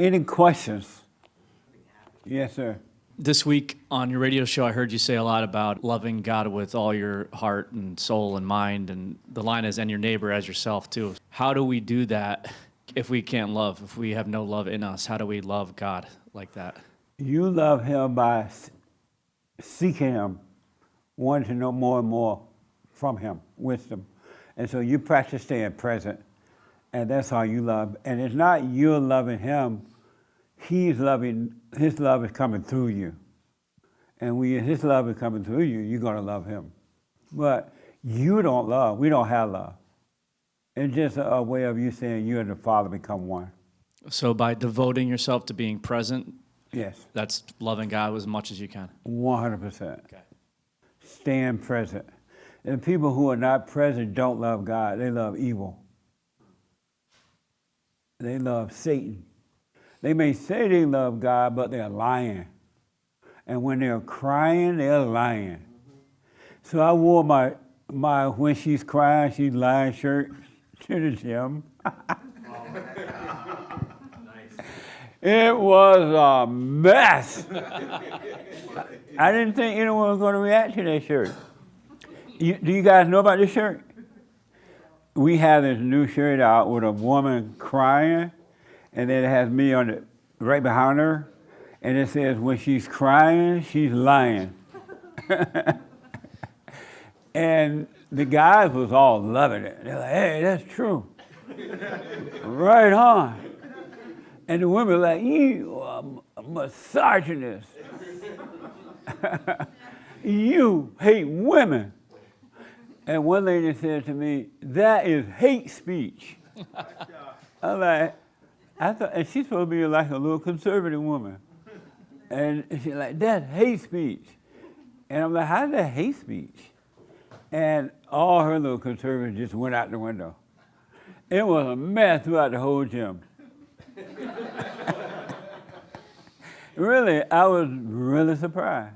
Any questions? Yes, sir. This week on your radio show, I heard you say a lot about loving God with all your heart and soul and mind, and the line is, and your neighbor as yourself too. How do we do that if we can't love, if we have no love in us? How do we love God like that? You love him by seeking him, wanting to know more and more from him, wisdom. And so you practice staying present, and that's how you love. And it's not you loving him, he's loving, his love is coming through you. And when his love is coming through you, you're going to love him. But you don't love, we don't have love. It's just a way of you saying you and the Father become one. So by devoting yourself to being present, Yes, that's loving God as much as you can. 100%. Okay. Staying present. And people who are not present don't love God, they love evil. They love Satan. They may say they love God, but they're lying. And when they're crying, they're lying. So I wore my when she's crying, she's lying shirt to the gym. It was a mess. I didn't think anyone was going to react to that shirt. Do you guys know about this shirt? We have this new shirt out with a woman crying, and then it has me on it right behind her, and it says, when she's crying, she's lying. And the guys was all loving it. They're like, hey, that's true. Right on. And the women were like, you are a misogynist. You hate women. And one lady said to me, that is hate speech. I'm like, I thought, and she's supposed to be like a little conservative woman. And she's like, that's hate speech. And I'm like, how's that hate speech? And all her little conservatives just went out the window. It was a mess throughout the whole gym. Really, I was really surprised.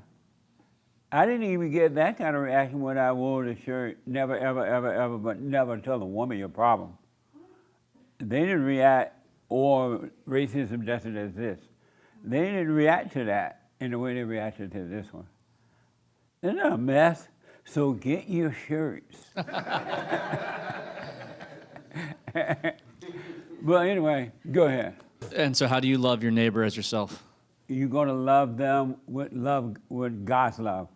I didn't even get that kind of reaction when I wore the shirt, never, ever, ever, ever, but never tell a woman your problem. They didn't react, or racism just as this. They didn't react to that in the way they reacted to this one. Isn't that a mess? So get your shirts. But anyway, go ahead. And so how do you love your neighbor as yourself? You're going to love them with God's love.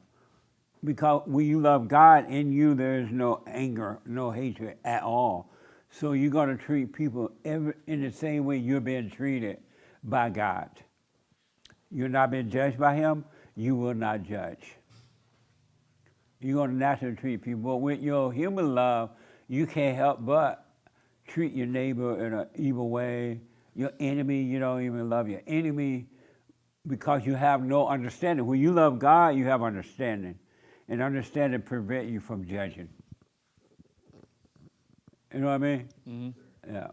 Because when you love God, in you there's no anger, no hatred at all. So you're going to treat people in the same way you're being treated by God. You're not being judged by him, you will not judge. You're going to naturally treat people. But with your human love, you can't help but treat your neighbor in an evil way. Your enemy, you don't even love your enemy because you have no understanding. When you love God, you have understanding. And understanding prevents you from judging. You know what I mean? Mm-hmm. Yeah.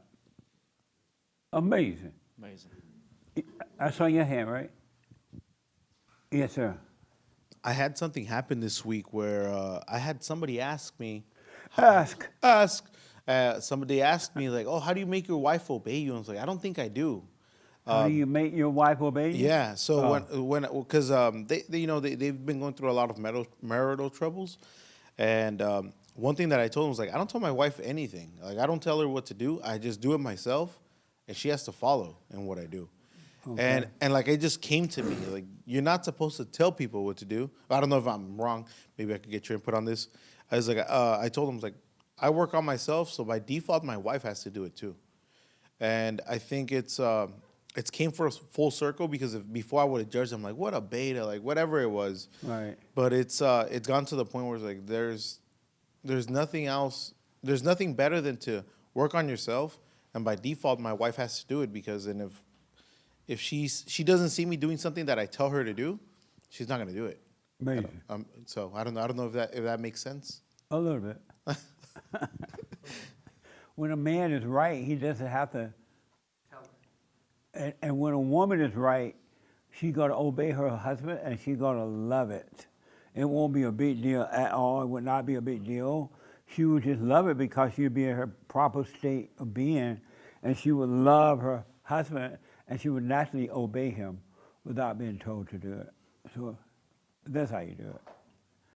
Amazing. Amazing. I saw your hand, right? Yes, sir. I had something happen this week where I had somebody ask me. Ask. Somebody asked me, like, oh, how do you make your wife obey you? And I was like, I don't think I do. How do you make your wife obey you? Yeah. So because they've been going through a lot of marital troubles, and one thing that I told them was like, I don't tell my wife anything. Like, I don't tell her what to do. I just do it myself, and she has to follow in what I do. Okay. And like, it just came to me, like, you're not supposed to tell people what to do. I don't know if I'm wrong. Maybe I could get your input on this. I was like, I told them, like, I work on myself, so by default, my wife has to do it too. And I think it's came for a full circle because before I would have judged them, like, what a beta, like, whatever it was. Right. But it's gone to the point where it's like, there's nothing else, there's nothing better than to work on yourself. And by default, my wife has to do it because if she doesn't see me doing something that I tell her to do, she's not going to do it. Amazing. So I don't know if that makes sense. A little bit. When a man is right, he doesn't have to. And when a woman is right, she's going to obey her husband and she's going to love it. It won't be a big deal at all. It would not be a big deal. She would just love it because she'd be in her proper state of being, and she would love her husband and she would naturally obey him without being told to do it. So that's how you do it.